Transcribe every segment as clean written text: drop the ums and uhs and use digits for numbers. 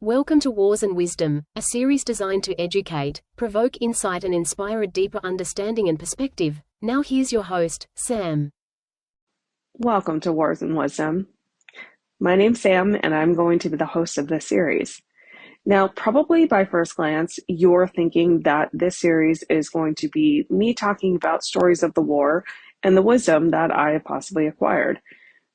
Welcome to Wars and Wisdom, a series designed to educate, provoke insight and inspire a deeper understanding and perspective. Now here's your host, Sam. Welcome to Wars and Wisdom. My name's Sam, and I'm going to be the host of this series. Now, probably by first glance, you're thinking that this series is going to be me talking about stories of the war and the wisdom that I have possibly acquired.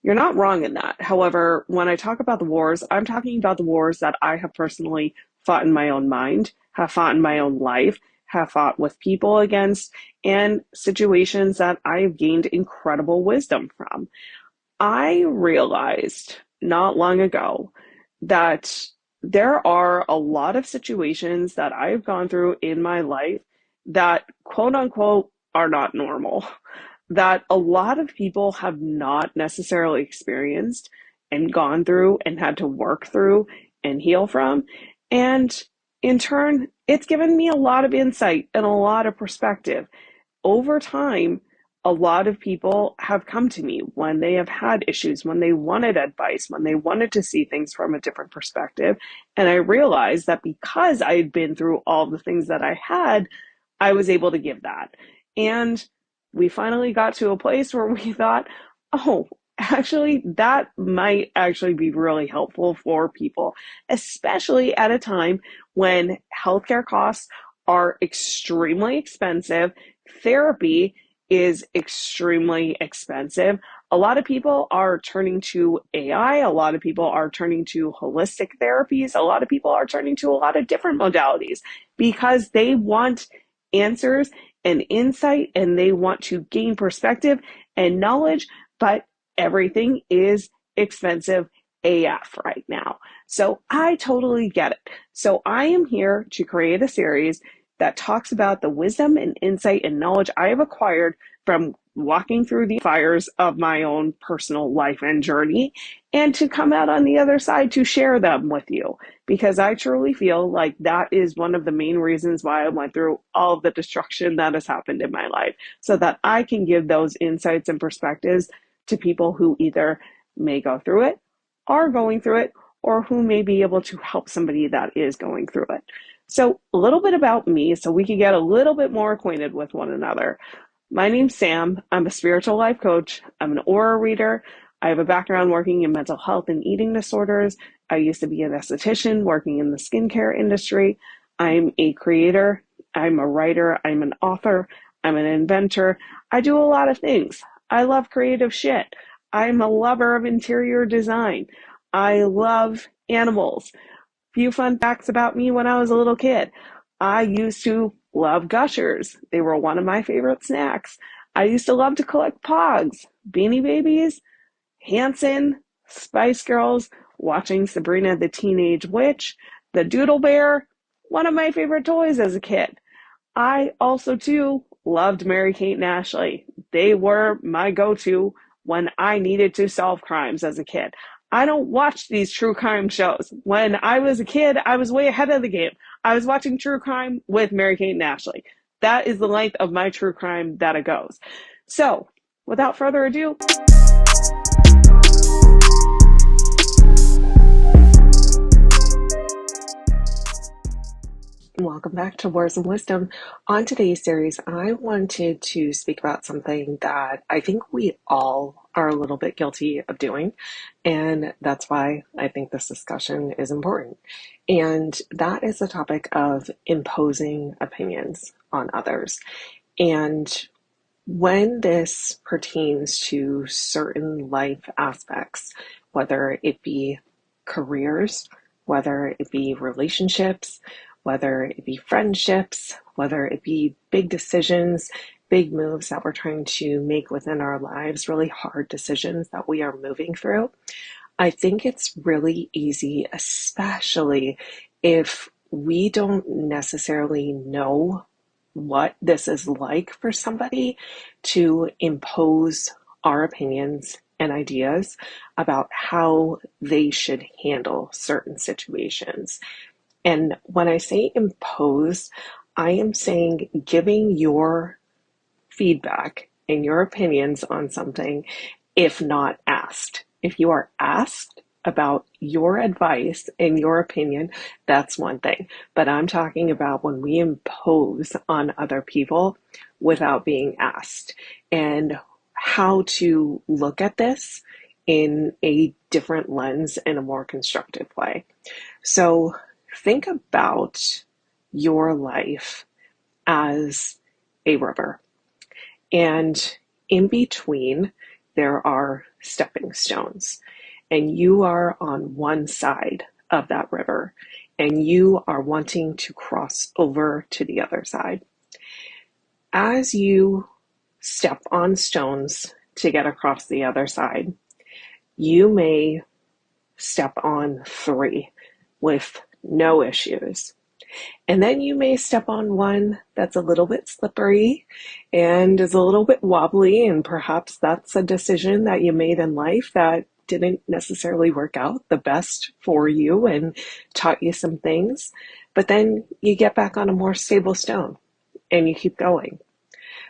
You're not wrong in that. However, when I talk about the wars, I'm talking about the wars that I have personally fought in my own mind, have fought in my own life, have fought with people against, and situations that I have gained incredible wisdom from. I realized not long ago that there are a lot of situations that I've gone through in my life that, quote unquote, are not normal, that a lot of people have not necessarily experienced and gone through and had to work through and heal from. And in turn, it's given me a lot of insight and a lot of perspective. Over time, a lot of people have come to me when they have had issues, when they wanted advice, when they wanted to see things from a different perspective. And I realized that because I had been through all the things that I had, I was able to give that. And we finally got to a place where we thought, oh, actually, that might actually be really helpful for people, especially at a time when healthcare costs are extremely expensive. Therapy is extremely expensive. A lot of people are turning to AI. A lot of people are turning to holistic therapies. A lot of people are turning to a lot of different modalities because they want answers and insight and they want to gain perspective and knowledge, but everything is expensive AF right now. So I totally get it. So I am here to create a series that talks about the wisdom and insight and knowledge I have acquired from walking through the fires of my own personal life and journey, and to come out on the other side to share them with you, because I truly feel like that is one of the main reasons why I went through all of the destruction that has happened in my life, so that I can give those insights and perspectives to people who either may go through it, are going through it, or who may be able to help somebody that is going through it. So a little bit about me so we can get a little bit more acquainted with one another. My name's Sam. I'm a spiritual life coach. I'm an aura reader. I have a background working in mental health and eating disorders. I used to be an esthetician working in the skincare industry. I'm a creator. I'm a writer. I'm an author. I'm an inventor. I do a lot of things. I love creative shit. I'm a lover of interior design. I love animals. Few fun facts about me when I was a little kid. I used to love Gushers. They were one of my favorite snacks. I used to love to collect Pogs, Beanie Babies, Hanson, Spice Girls, watching Sabrina the Teenage Witch, the Doodle Bear, one of my favorite toys as a kid. I also, too, loved Mary-Kate and Ashley. They were my go-to when I needed to solve crimes as a kid. I don't watch these true crime shows. When I was a kid, I was way ahead of the game. I was watching true crime with Mary-Kate and Ashley. That is the length of my true crime that it goes. So, without further ado, welcome back to Wars and Wisdom. On today's series, I wanted to speak about something that I think we all are a little bit guilty of doing, and that's why I think this discussion is important. And that is the topic of imposing opinions on others. And when this pertains to certain life aspects, whether it be careers, whether it be relationships, whether it be friendships, whether it be big decisions, big moves that we're trying to make within our lives, really hard decisions that we are moving through, I think it's really easy, especially if we don't necessarily know what this is like for somebody, to impose our opinions and ideas about how they should handle certain situations. And when I say impose, I am saying giving your feedback and your opinions on something if not asked. If you are asked, about your advice and your opinion, that's one thing. But I'm talking about when we impose on other people without being asked, and how to look at this in a different lens, in a more constructive way. So think about your life as a river, and in between there are stepping stones, and you are on one side of that river, and you are wanting to cross over to the other side. As you step on stones to get across the other side, you may step on 3 with no issues. And then you may step on one that's a little bit slippery and is a little bit wobbly, and perhaps that's a decision that you made in life that didn't necessarily work out the best for you and taught you some things. But then you get back on a more stable stone and you keep going.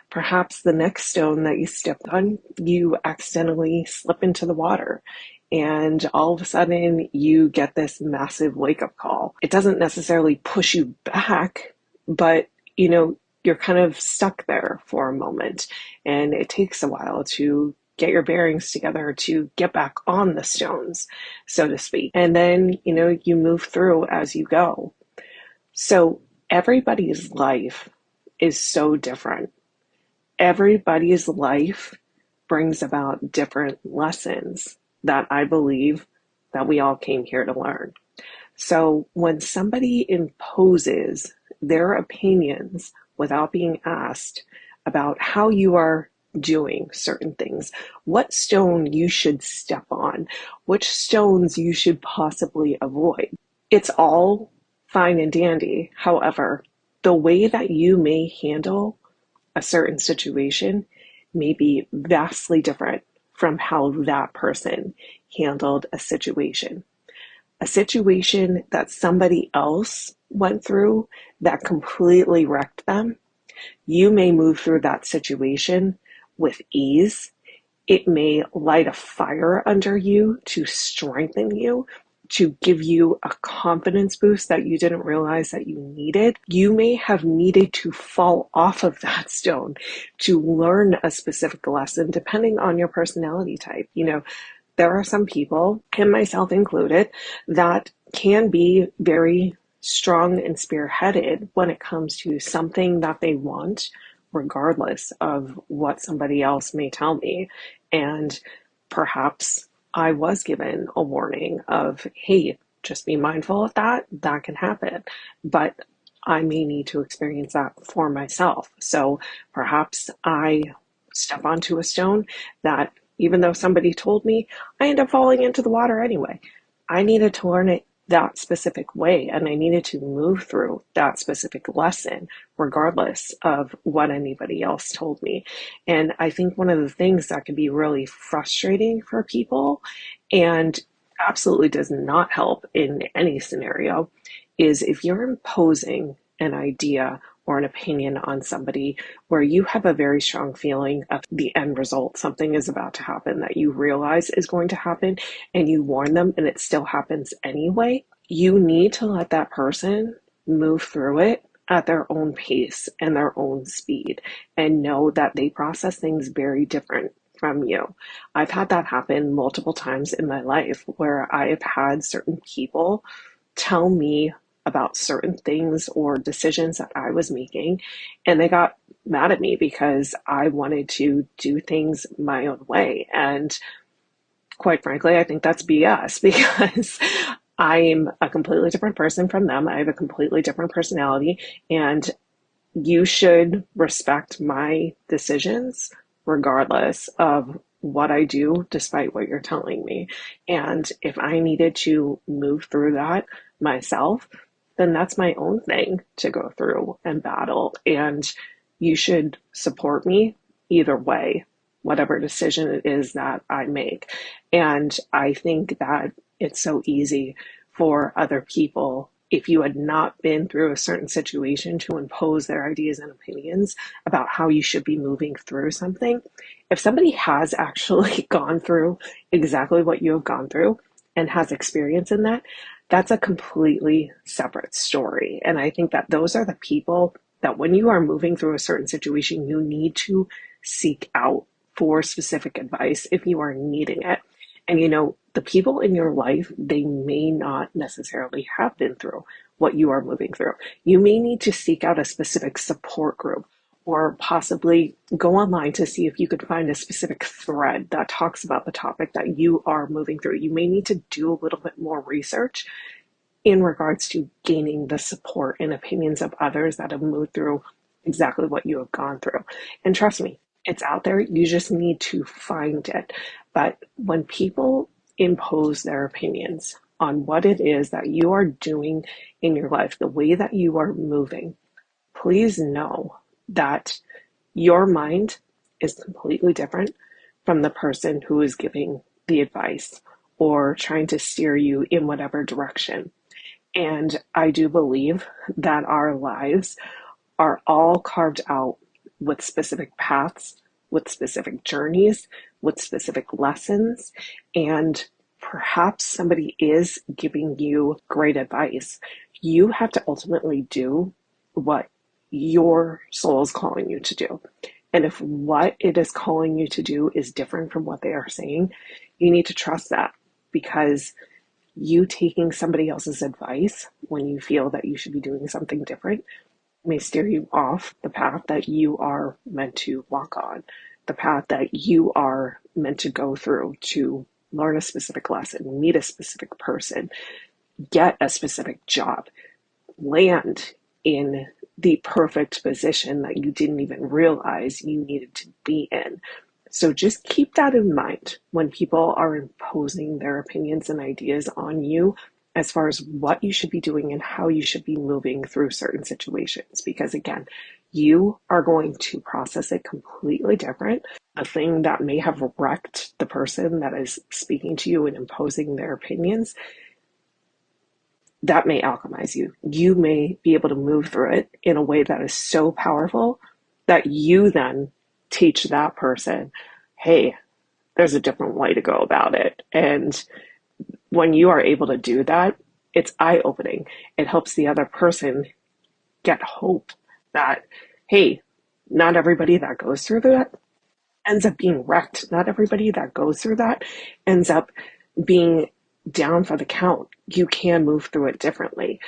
Perhaps the next stone that you stepped on, you accidentally slip into the water, and all of a sudden you get this massive wake-up call. It doesn't necessarily push you back, but you're kind of stuck there for a moment, and it takes a while to get your bearings together to get back on the stones, so to speak. And then, you move through as you go. So everybody's life is so different. Everybody's life brings about different lessons that I believe that we all came here to learn. So when somebody imposes their opinions without being asked about how you are doing certain things, what stone you should step on, which stones you should possibly avoid, it's all fine and dandy. However, the way that you may handle a certain situation may be vastly different from how that person handled a situation. A situation that somebody else went through that completely wrecked them, you may move through that situation with ease. It may light a fire under you to strengthen you, to give you a confidence boost that you didn't realize that you needed. You may have needed to fall off of that stone to learn a specific lesson, depending on your personality type. There are some people, and myself included, that can be very strong and spearheaded when it comes to something that they want, regardless of what somebody else may tell me. And perhaps I was given a warning of, hey, just be mindful of that. That can happen. But I may need to experience that for myself. So perhaps I step onto a stone that, even though somebody told me, I end up falling into the water anyway. I needed to learn it that specific way, and I needed to move through that specific lesson regardless of what anybody else told me. And I think one of the things that can be really frustrating for people, and absolutely does not help in any scenario, is if you're imposing an idea or an opinion on somebody where you have a very strong feeling of the end result, something is about to happen that you realize is going to happen, and you warn them and it still happens anyway, you need to let that person move through it at their own pace and their own speed, and know that they process things very different from you. I've had that happen multiple times in my life, where I have had certain people tell me about certain things or decisions that I was making, and they got mad at me because I wanted to do things my own way. And quite frankly, I think that's BS, because I'm a completely different person from them. I have a completely different personality, and you should respect my decisions regardless of what I do, despite what you're telling me. And if I needed to move through that myself, then that's my own thing to go through and battle. And you should support me either way, whatever decision it is that I make. And I think that it's so easy for other people, if you had not been through a certain situation, to impose their ideas and opinions about how you should be moving through something. If somebody has actually gone through exactly what you have gone through, and has experience in that, that's a completely separate story. And I think that those are the people that when you are moving through a certain situation, you need to seek out for specific advice if you are needing it. And the people in your life, they may not necessarily have been through what you are moving through. You may need to seek out a specific support group, or possibly go online to see if you could find a specific thread that talks about the topic that you are moving through. You may need to do a little bit more research in regards to gaining the support and opinions of others that have moved through exactly what you have gone through. And trust me, it's out there. You just need to find it. But when people impose their opinions on what it is that you are doing in your life, the way that you are moving, please know that your mind is completely different from the person who is giving the advice or trying to steer you in whatever direction. And I do believe that our lives are all carved out with specific paths, with specific journeys, with specific lessons, and perhaps somebody is giving you great advice. You have to ultimately do what your soul is calling you to do. And if what it is calling you to do is different from what they are saying, you need to trust that, because you taking somebody else's advice when you feel that you should be doing something different may steer you off the path that you are meant to walk on, the path that you are meant to go through to learn a specific lesson, meet a specific person, get a specific job, land in the perfect position that you didn't even realize you needed to be in. So just keep that in mind when people are imposing their opinions and ideas on you as far as what you should be doing and how you should be moving through certain situations. Because again, you are going to process it completely different. A thing that may have wrecked the person that is speaking to you and imposing their opinions, that may alchemize you. You may be able to move through it in a way that is so powerful that you then teach that person, hey, there's a different way to go about it. And when you are able to do that, it's eye-opening. It helps the other person get hope that, hey, not everybody that goes through that ends up being wrecked. Not everybody that goes through that ends up being down for the count. You can move through it differently.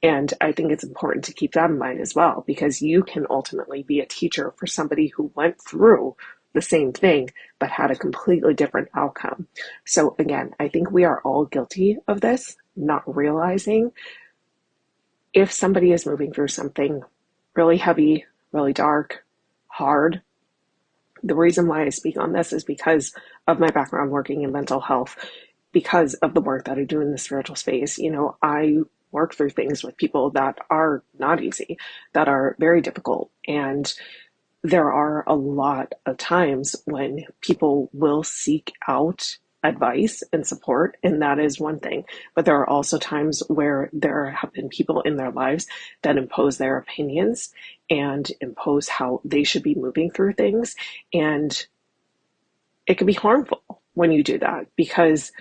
And I think it's important to keep that in mind as well, because you can ultimately be a teacher for somebody who went through the same thing but had a completely different outcome. So again, I think we are all guilty of this, not realizing if somebody is moving through something really heavy, really dark, hard. The reason why I speak on this is because of my background working in mental health, because of the work that I do in the spiritual space. I work through things with people that are not easy, that are very difficult. And there are a lot of times when people will seek out advice and support, and that is one thing. But there are also times where there have been people in their lives that impose their opinions and impose how they should be moving through things. And it can be harmful when you do that, because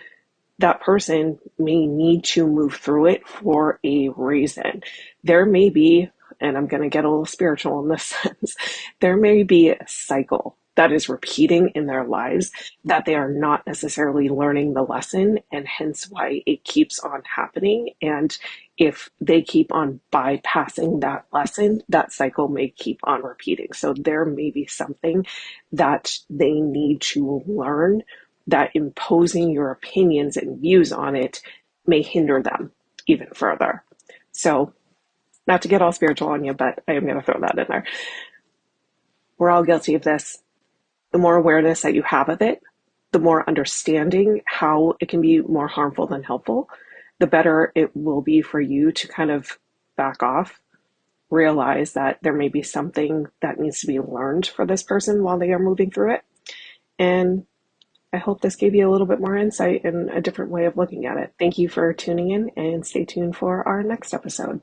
that person may need to move through it for a reason. There may be, and I'm going to get a little spiritual in this sense, there may be a cycle that is repeating in their lives that they are not necessarily learning the lesson, and hence why it keeps on happening. And if they keep on bypassing that lesson, that cycle may keep on repeating. So there may be something that they need to learn, that imposing your opinions and views on it may hinder them even further. So, not to get all spiritual on you, but I am going to throw that in there. We're all guilty of this. The more awareness that you have of it, the more understanding how it can be more harmful than helpful, the better it will be for you to kind of back off, realize that there may be something that needs to be learned for this person while they are moving through it. And I hope this gave you a little bit more insight and a different way of looking at it. Thank you for tuning in, and stay tuned for our next episode.